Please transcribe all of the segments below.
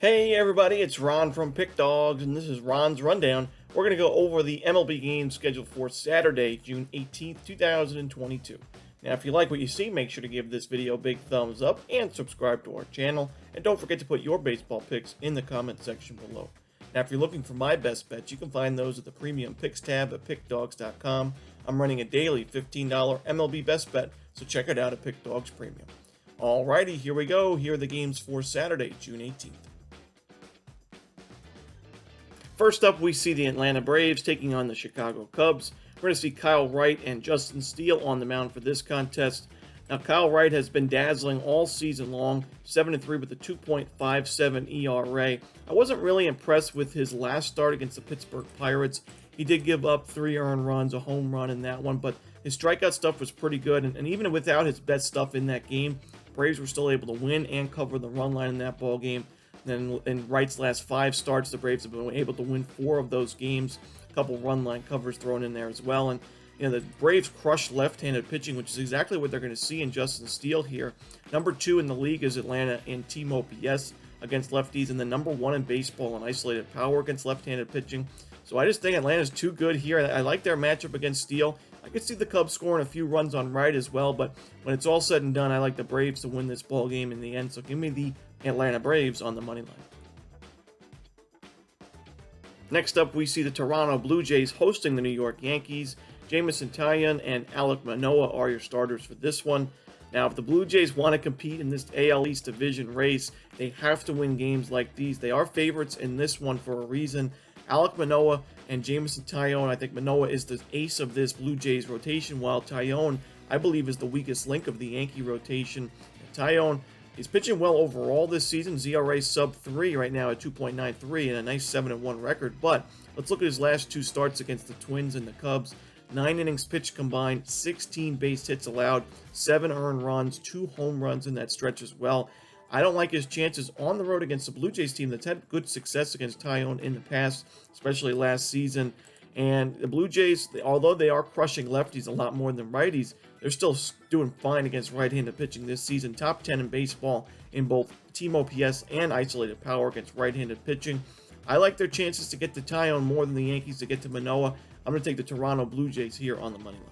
Hey everybody, it's Ron from Pick Dawgz, and this is Ron's Rundown. We're going to go over the MLB games scheduled for Saturday, June 18th, 2022. Now, if you like what you see, make sure to give this video a big thumbs up and subscribe to our channel. And don't forget to put your baseball picks in the comment section below. Now, if you're looking for my best bets, you can find those at the Premium Picks tab at Pickdawgz.com. I'm running a daily $15 MLB best bet, so check it out at Pickdawgz Premium. Alrighty, here we go. Here are the games for Saturday, June 18th. First up, we see the Atlanta Braves taking on the Chicago Cubs. We're going to see Kyle Wright and Justin Steele on the mound for this contest. Now, Kyle Wright has been dazzling all season long, 7-3 with a 2.57 ERA. I wasn't really impressed with his last start against the Pittsburgh Pirates. He did give up 3 earned runs, a home run in that one, but his strikeout stuff was pretty good. And even without his best stuff in that game, Braves were still able to win and cover the run line in that ball game. Then in Wright's last 5 starts, the Braves have been able to win 4 of those games. A couple run line covers thrown in there as well. And the Braves crush left-handed pitching, which is exactly what they're going to see in Justin Steele here. Number 2 in the league is Atlanta in team OPS against lefties, and then number 1 in baseball in isolated power against left-handed pitching. So I just think Atlanta's too good here. I like their matchup against Steele. I could see the Cubs scoring a few runs on Wright as well, but when it's all said and done, I like the Braves to win this ball game in the end. So give me the Atlanta Braves on the money line. Next up, we see the Toronto Blue Jays hosting the New York Yankees. Jameson Taillon and Alek Manoah are your starters for this one. Now, if the Blue Jays want to compete in this AL East division race, they have to win games like these. They are favorites in this one for a reason. Alek Manoah and Jameson Taillon, I think Manoah is the ace of this Blue Jays rotation, while Taillon, I believe, is the weakest link of the Yankee rotation. Taillon is pitching well overall this season. ERA sub 3 right now at 2.93 and a nice 7-1 record. But let's look at his last 2 starts against the Twins and the Cubs. 9 innings pitched combined, 16 base hits allowed, 7 earned runs, 2 home runs in that stretch as well. I don't like his chances on the road against the Blue Jays team that's had good success against Taillon in the past, especially last season. And the Blue Jays, although they are crushing lefties a lot more than righties, they're still doing fine against right-handed pitching this season. Top 10 in baseball in both team OPS and isolated power against right-handed pitching. I like their chances to get to Taillon more than the Yankees to get to Manoah. I'm going to take the Toronto Blue Jays here on the money line.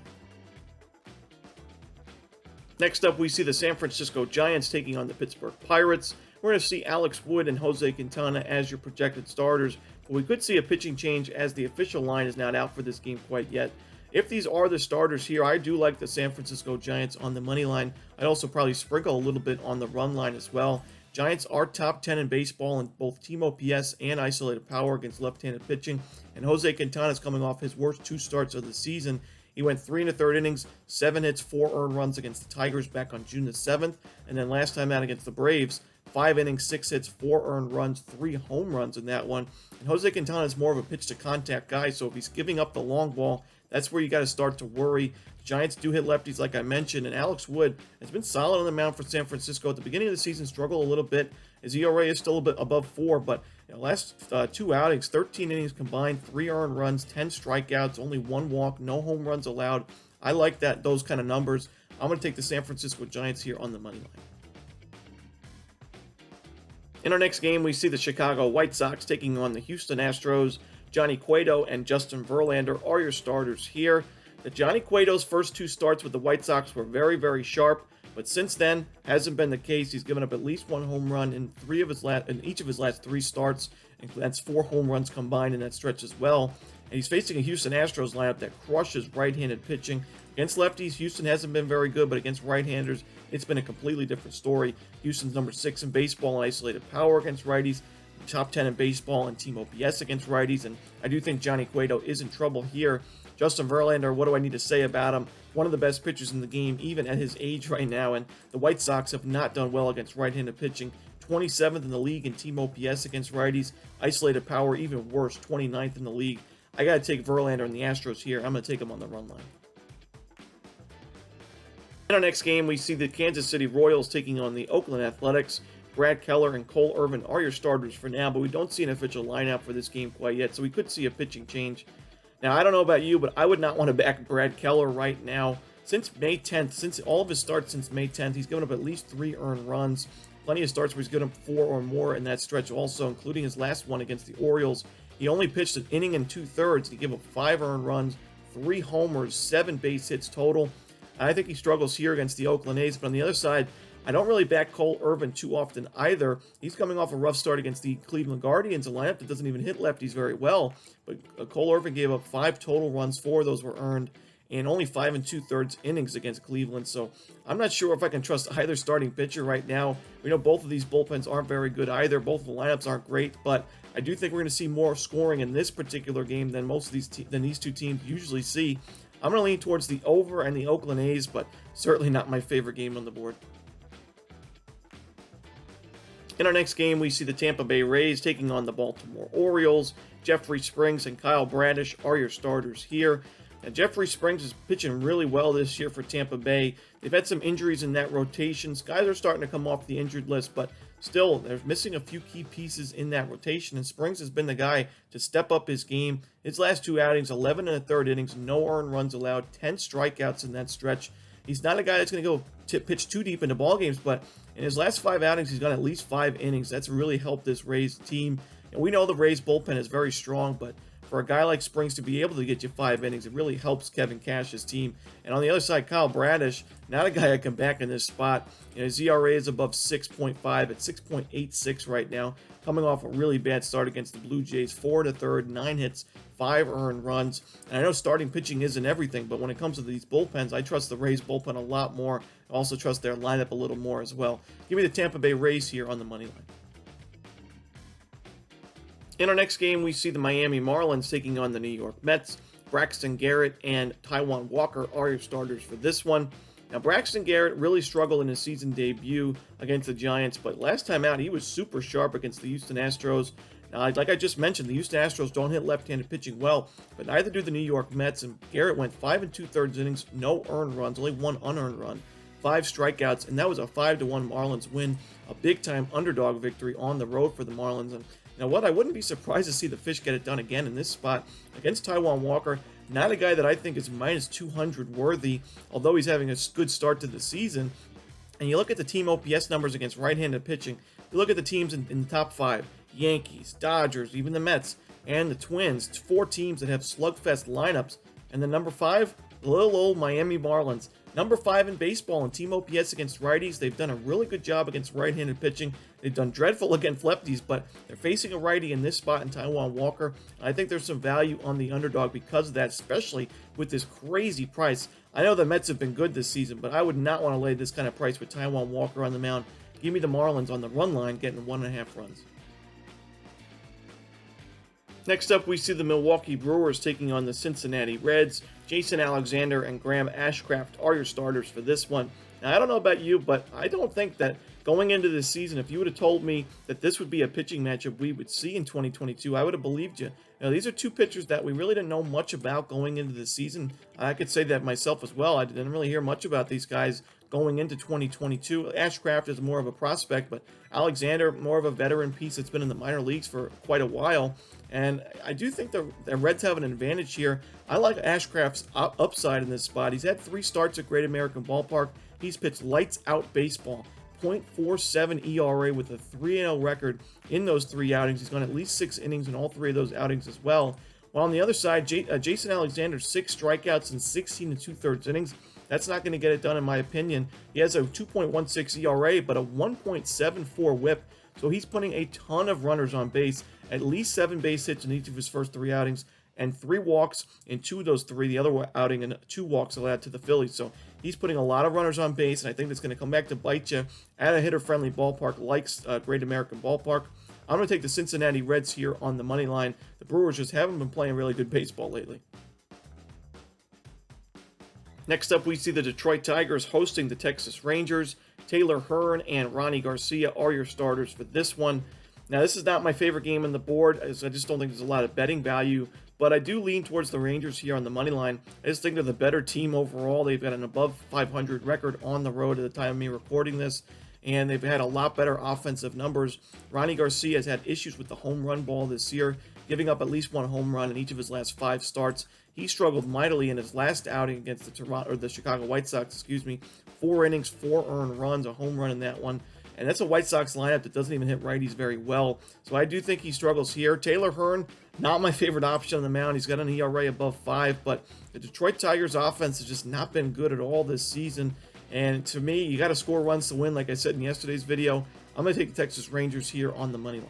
Next up, we see the San Francisco Giants taking on the Pittsburgh Pirates. We're going to see Alex Wood and Jose Quintana as your projected starters, but we could see a pitching change as the official line is not out for this game quite yet. If these are the starters here, I do like the San Francisco Giants on the money line. I'd also probably sprinkle a little bit on the run line as well. Giants are top 10 in baseball in both team OPS and isolated power against left-handed pitching, and Jose Quintana is coming off his worst 2 starts of the season. He went 3 1/3 innings, 7 hits, 4 earned runs against the Tigers back on June the 7th, and then last time out against the Braves, 5 innings, 6 hits, 4 earned runs, 3 home runs in that one. And Jose Quintana is more of a pitch-to-contact guy, so if he's giving up the long ball, that's where you got to start to worry. Giants do hit lefties, like I mentioned, and Alex Wood has been solid on the mound for San Francisco. At the beginning of the season, struggled a little bit. His ERA is still a bit above 4, but last 2 outings, 13 innings combined, 3 earned runs, 10 strikeouts, only 1 walk, no home runs allowed. I like those kind of numbers. I'm going to take the San Francisco Giants here on the money line. In our next game, we see the Chicago White Sox taking on the Houston Astros. Johnny Cueto and Justin Verlander are your starters here. The Johnny Cueto's first 2 starts with the White Sox were very, very sharp, but since then hasn't been the case. He's given up at least 1 home run in each of his last 3 starts, and that's 4 home runs combined in that stretch as well. And he's facing a Houston Astros lineup that crushes right-handed pitching. Against lefties, Houston hasn't been very good, but against right-handers, it's been a completely different story. Houston's number 6 in baseball in isolated power against righties, top 10 in baseball and team OPS against righties, and I do think Johnny Cueto is in trouble here. Justin Verlander, what do I need to say about him? One of the best pitchers in the game, even at his age right now, and the White Sox have not done well against right-handed pitching. 27th in the league in team OPS against righties. Isolated power, even worse, 29th in the league. I got to take Verlander and the Astros here. I'm going to take him on the run line. In our next game, we see the Kansas City Royals taking on the Oakland Athletics. Brad Keller and Cole Irvin are your starters for now, but we don't see an official lineup for this game quite yet, so we could see a pitching change. Now, I don't know about you, but I would not want to back Brad Keller right now. Since May 10th, since all of his starts since May 10th, he's given up at least 3 earned runs. plenty of starts where he's given up 4 or more in that stretch also, including his last one against the Orioles. He only pitched an inning and 2/3. He gave up 5 earned runs, 3 homers, 7 base hits total. I think he struggles here against the Oakland A's, but on the other side, I don't really back Cole Irvin too often either. He's coming off a rough start against the Cleveland Guardians, a lineup that doesn't even hit lefties very well. But Cole Irvin gave up 5 total runs, 4 of those were earned, and only 5 2/3 innings against Cleveland. So I'm not sure if I can trust either starting pitcher right now. We know both of these bullpens aren't very good either. Both of the lineups aren't great, but I do think we're going to see more scoring in this particular game than these two teams usually see. I'm going to lean towards the over and the Oakland A's, but certainly not my favorite game on the board. In our next game, we see the Tampa Bay Rays taking on the Baltimore Orioles. Jeffrey Springs and Kyle Bradish are your starters here. Now, Jeffrey Springs is pitching really well this year for Tampa Bay. They've had some injuries in that rotation. Guys are starting to come off the injured list, but still, they're missing a few key pieces in that rotation, and Springs has been the guy to step up his game. His last 2 outings, 11 1/3 innings, no earned runs allowed, 10 strikeouts in that stretch. He's not a guy that's going to go pitch too deep into ball games, but in his last 5 outings, he's got at least 5 innings. That's really helped this Rays team. And we know the Rays bullpen is very strong, but for a guy like Springs to be able to get you 5 innings, it really helps Kevin Cash's team. And on the other side, Kyle Bradish, not a guy I can back in this spot. His ERA is above 6.5 at 6.86 right now, coming off a really bad start against the Blue Jays. 4 1/3, 9 hits, 5 earned runs. And I know starting pitching isn't everything, but when it comes to these bullpens, I trust the Rays bullpen a lot more. I also trust their lineup a little more as well. Give me the Tampa Bay Rays here on the money line. In our next game, we see the Miami Marlins taking on the New York Mets. Braxton, Garrett, and Taiwan Walker are your starters for this one. Now, Braxton Garrett really struggled in his season debut against the Giants, but last time out, he was super sharp against the Houston Astros. Now, like I just mentioned, the Houston Astros don't hit left-handed pitching well, but neither do the New York Mets, and Garrett went 5 2/3 innings, no earned runs, only 1 unearned run, 5 strikeouts, and that was a 5-1 Marlins win, a big-time underdog victory on the road for the Marlins. And you know what? I wouldn't be surprised to see the Fish get it done again in this spot against Taiwan Walker. Not a guy that I think is minus 200 worthy, although he's having a good start to the season. And you look at the team OPS numbers against right-handed pitching. You look at the teams in the top 5, Yankees, Dodgers, even the Mets, and the Twins. It's 4 teams that have slugfest lineups. And the number 5, the little old Miami Marlins. Number 5 in baseball in team OPS against righties. They've done a really good job against right-handed pitching. They've done dreadful against lefties, but they're facing a righty in this spot in Taiwan Walker. I think there's some value on the underdog because of that, especially with this crazy price. I know the Mets have been good this season, but I would not want to lay this kind of price with Taiwan Walker on the mound. Give me the Marlins on the run line, getting 1.5 runs. Next up, we see the Milwaukee Brewers taking on the Cincinnati Reds. Jason Alexander and Graham Ashcraft are your starters for this one. Now, I don't know about you, but I don't think that going into this season, if you would have told me that this would be a pitching matchup we would see in 2022, I would have believed you. Now, these are 2 pitchers that we really didn't know much about going into the season. I could say that myself as well. I didn't really hear much about these guys going into 2022. Ashcraft is more of a prospect, but Alexander, more of a veteran piece that's been in the minor leagues for quite a while. And I do think the Reds have an advantage here. I like Ashcraft's upside in this spot. He's had 3 starts at Great American Ballpark. He's pitched lights out baseball. 0.47 ERA with a 3-0 record in those 3 outings. He's gone at least 6 innings in all 3 of those outings as well. While on the other side, Jason Alexander, 6 strikeouts in 16 2/3 innings. That's not going to get it done in my opinion. He has a 2.16 ERA, but a 1.74 whip. So he's putting a ton of runners on base, at least 7 base hits in each of his first 3 outings, and 3 walks in 2 of those 3, the other outing, and 2 walks allowed to the Phillies. So he's putting a lot of runners on base, and I think that's going to come back to bite you at a hitter-friendly ballpark like Great American Ballpark. I'm going to take the Cincinnati Reds here on the money line. The Brewers just haven't been playing really good baseball lately. Next up, we see the Detroit Tigers hosting the Texas Rangers. Taylor Hearn and Ronnie Garcia are your starters for this one. Now, this is not my favorite game on the board, as I just don't think there's a lot of betting value, but I do lean towards the Rangers here on the money line. I just think they're the better team overall. They've got an above 500 record on the road at the time of me recording this, and they've had a lot better offensive numbers. Ronnie Garcia has had issues with the home run ball this year, giving up at least 1 home run in each of his last 5 starts. He struggled mightily in his last outing against the Chicago White Sox, 4 innings, 4 earned runs, a home run in that one. and that's a White Sox lineup that doesn't even hit righties very well. So I do think he struggles here. Taylor Hearn, not my favorite option on the mound. He's got an ERA above 5, but the Detroit Tigers offense has just not been good at all this season. And to me, you got to score runs to win, like I said in yesterday's video. I'm going to take the Texas Rangers here on the money line.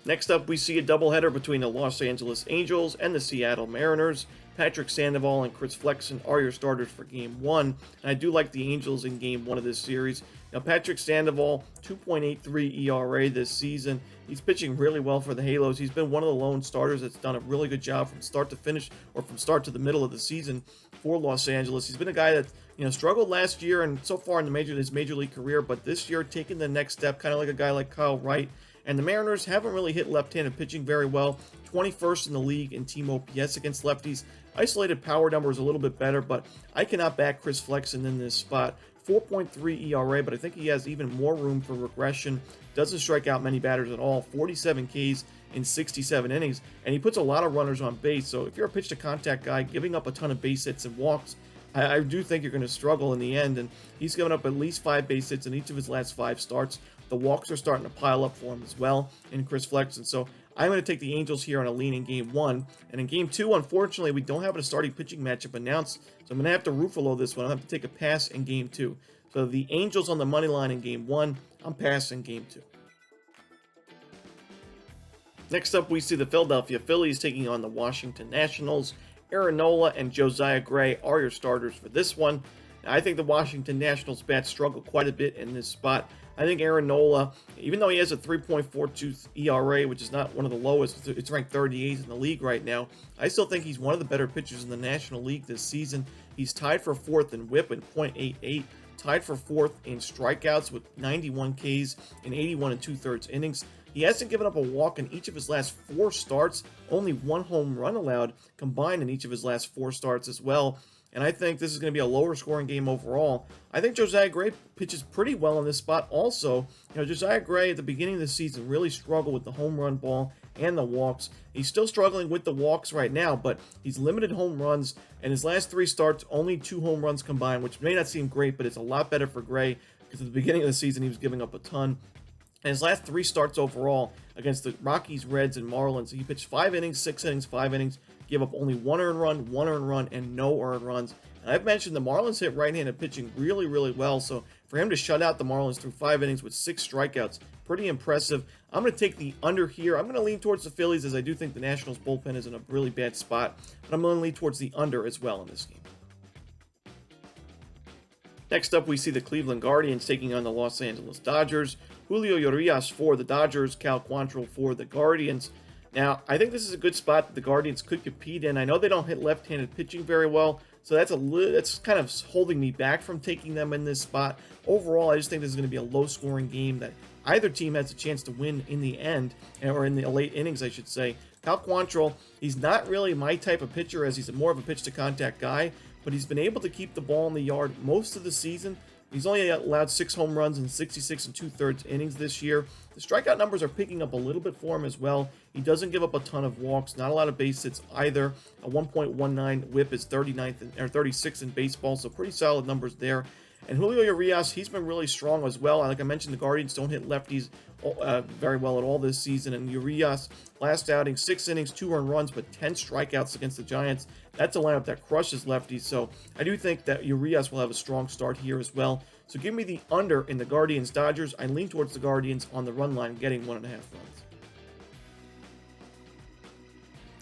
Next up, we see a doubleheader between the Los Angeles Angels and the Seattle Mariners. Patrick Sandoval and Chris Flexen are your starters for Game 1. And I do like the Angels in Game 1 of this series. Now, Patrick Sandoval, 2.83 ERA this season. He's pitching really well for the Halos. He's been one of the lone starters that's done a really good job from start to finish, or from start to the middle of the season for Los Angeles. He's been a guy that struggled last year and so far in his major league career, but this year taking the next step, kind of like a guy like Kyle Wright. And the Mariners haven't really hit left-handed pitching very well. 21st in the league in team OPS against lefties. Isolated power number is a little bit better, but I cannot back Chris Flexen in this spot. 4.3 ERA, but I think he has even more room for regression. Doesn't strike out many batters at all. 47 Ks in 67 innings, and he puts a lot of runners on base. So if you're a pitch-to-contact guy, giving up a ton of base hits and walks, I do think you're going to struggle in the end, and he's given up at least 5 base hits in each of his last 5 starts. The walks are starting to pile up for him as well in Chris Flexen. So I'm going to take the Angels here on a lean in Game 1. And in Game 2, unfortunately, we don't have a starting pitching matchup announced. So I'm going to have to Ruffalo this one. I'll have to take a pass in Game 2. So the Angels on the money line in Game 1. I'm passing Game 2. Next up, we see the Philadelphia Phillies taking on the Washington Nationals. Aaron Nola and Josiah Gray are your starters for this one. Now, I think the Washington Nationals bats struggle quite a bit in this spot. I think Aaron Nola, even though he has a 3.42 ERA, which is not one of the lowest, it's ranked 38th in the league right now, I still think he's one of the better pitchers in the National League this season. He's tied for 4th in WHIP at .88, tied for 4th in strikeouts with 91 Ks in 81 2/3 innings. He hasn't given up a walk in each of his last 4 starts, only 1 home run allowed combined in each of his last 4 starts as well. And I think this is going to be a lower scoring game overall. I think Josiah Gray pitches pretty well in this spot also. Josiah Gray at the beginning of the season really struggled with the home run ball and the walks. He's still struggling with the walks right now, but he's limited home runs. And his last 3 starts, only 2 home runs combined, which may not seem great, but it's a lot better for Gray because at the beginning of the season he was giving up a ton. And his last 3 starts overall against the Rockies, Reds, and Marlins, he pitched 5 innings, 6 innings, 5 innings, gave up only 1 earned run, and no earned runs. And I've mentioned the Marlins hit right-handed pitching really, really well, so for him to shut out the Marlins through 5 innings with 6 strikeouts, pretty impressive. I'm going to take the under here. I'm going to lean towards the Phillies, as I do think the Nationals bullpen is in a really bad spot, but I'm going to lean towards the under as well in this game. Next up, we see the Cleveland Guardians taking on the Los Angeles Dodgers. Julio Urias for the Dodgers, Cal Quantro for the Guardians. Now, I think this is a good spot that the Guardians could compete in. I know they don't hit left-handed pitching very well, so that's kind of holding me back from taking them in this spot. Overall, I just think this is going to be a low-scoring game that either team has a chance to win in the end, or in the late innings, I should say. Cal Quantro, he's not really my type of pitcher, as he's more of a pitch-to-contact guy, but he's been able to keep the ball in the yard most of the season. He's only allowed 6 home runs in 66 2/3 innings this year. The strikeout numbers are picking up a little bit for him as well. He doesn't give up a ton of walks, not a lot of base hits either. A 1.19 WHIP is 36th in baseball, so pretty solid numbers there. And Julio Urias, he's been really strong as well. Like I mentioned, the Guardians don't hit lefties very well at all this season. And Urias, last outing, 6 innings, 2 earned runs, but 10 strikeouts against the Giants. That's a lineup that crushes lefties. So I do think that Urias will have a strong start here as well. So give me the under in the Guardians-Dodgers. I lean towards the Guardians on the run line, getting 1.5 runs.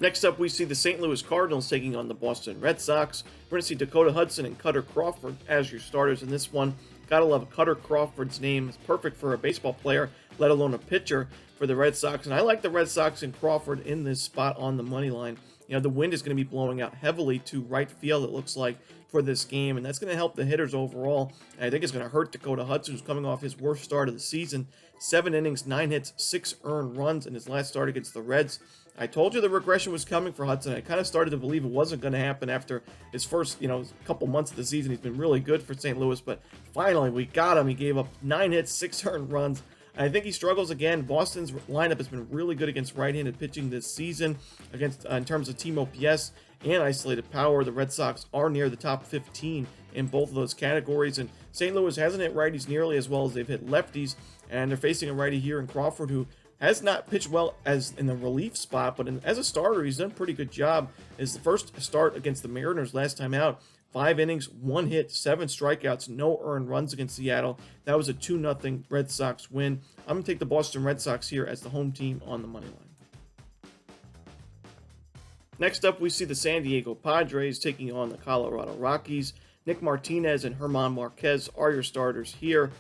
Next up, we see the St. Louis Cardinals taking on the Boston Red Sox. We're going to see Dakota Hudson and Cutter Crawford as your starters in this one. Gotta love Cutter Crawford's name. It's perfect for a baseball player, let alone a pitcher for the Red Sox. And I like the Red Sox and Crawford in this spot on the money line. The wind is going to be blowing out heavily to right field, it looks like, for this game. And that's going to help the hitters overall. And I think it's going to hurt Dakota Hudson, who's coming off his worst start of the season. 7 innings, 9 hits, 6 earned runs in his last start against the Reds. I told you the regression was coming for Hudson. I kind of started to believe it wasn't going to happen after his first, couple months of the season. He's been really good for St. Louis, but finally we got him. He gave up 9 hits, 6 earned runs. I think he struggles again. Boston's lineup has been really good against right-handed pitching this season, in terms of team OPS and isolated power. The Red Sox are near the top 15 in both of those categories. And St. Louis hasn't hit righties nearly as well as they've hit lefties, and they're facing a righty here in Crawford who has not pitched well as in the relief spot, but as a starter, he's done a pretty good job. His first start against the Mariners last time out, 5 innings, 1 hit, 7 strikeouts, no earned runs against Seattle. That was a 2-0 Red Sox win. I'm going to take the Boston Red Sox here as the home team on the money line. Next up, we see the San Diego Padres taking on the Colorado Rockies. Nick Martinez and Hermann Marquez are your starters here.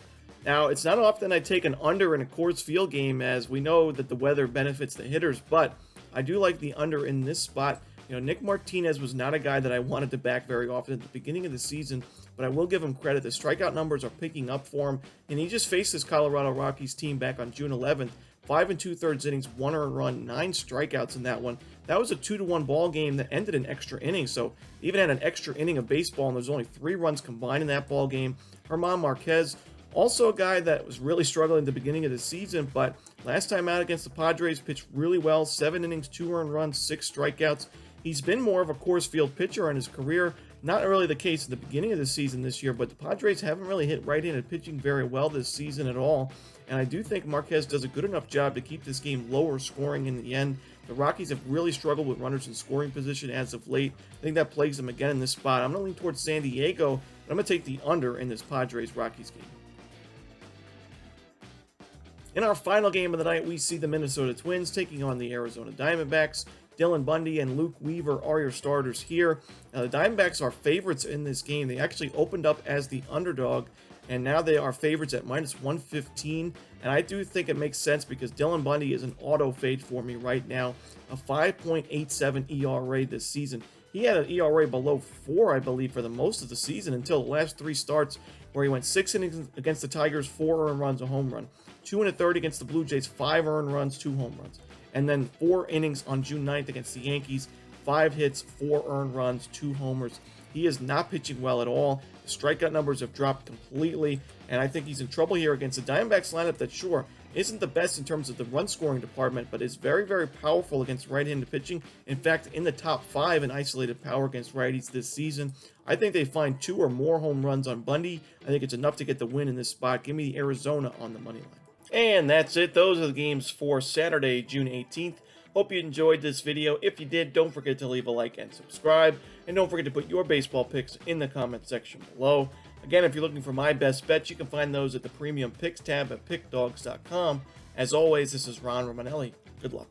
Now, it's not often I take an under in a Coors Field game, as we know that the weather benefits the hitters, but I do like the under in this spot. Nick Martinez was not a guy that I wanted to back very often at the beginning of the season, but I will give him credit. The strikeout numbers are picking up for him, and he just faced this Colorado Rockies team back on June 11th. 5 2/3 innings, 1 earned run, 9 strikeouts in that one. That was a 2-1 ball game that ended in extra innings, so even had an extra inning of baseball, and there's only 3 runs combined in that ball game. Hermann Marquez, also a guy that was really struggling at the beginning of the season, but last time out against the Padres, pitched really well. 7 innings, 2 earned runs, 6 strikeouts. He's been more of a Coors Field pitcher in his career. Not really the case at the beginning of the season this year, but the Padres haven't really hit right-handed pitching very well this season at all. And I do think Marquez does a good enough job to keep this game lower scoring in the end. The Rockies have really struggled with runners in scoring position as of late. I think that plagues them again in this spot. I'm going to lean towards San Diego, but I'm going to take the under in this Padres-Rockies game. In our final game of the night, we see the Minnesota Twins taking on the Arizona Diamondbacks. Dylan Bundy and Luke Weaver are your starters here. Now, the Diamondbacks are favorites in this game. They actually opened up as the underdog, and now they are favorites at -115. And I do think it makes sense because Dylan Bundy is an auto fade for me right now. A 5.87 ERA this season. He had an ERA below 4, I believe, for the most of the season until the last 3 starts, where he went 6 innings against the Tigers, 4 earned runs, a home run. 2 1/3 against the Blue Jays, 5 earned runs, 2 home runs. And then 4 innings on June 9th against the Yankees, 5 hits, 4 earned runs, 2 homers. He is not pitching well at all. The strikeout numbers have dropped completely, and I think he's in trouble here against the Diamondbacks lineup that, sure, isn't the best in terms of the run scoring department, but is very, very powerful against right-handed pitching. In fact, in the top 5 in isolated power against righties this season. I think they find 2 or more home runs on Bundy. I think it's enough to get the win in this spot. Give me the Arizona on the money line. And that's it. Those are the games for Saturday, June 18th. Hope you enjoyed this video. If you did, don't forget to leave a like and subscribe. And don't forget to put your baseball picks in the comment section below. Again, if you're looking for my best bets, you can find those at the Premium Picks tab at Pickdawgz.com. As always, this is Ron Romanelli. Good luck.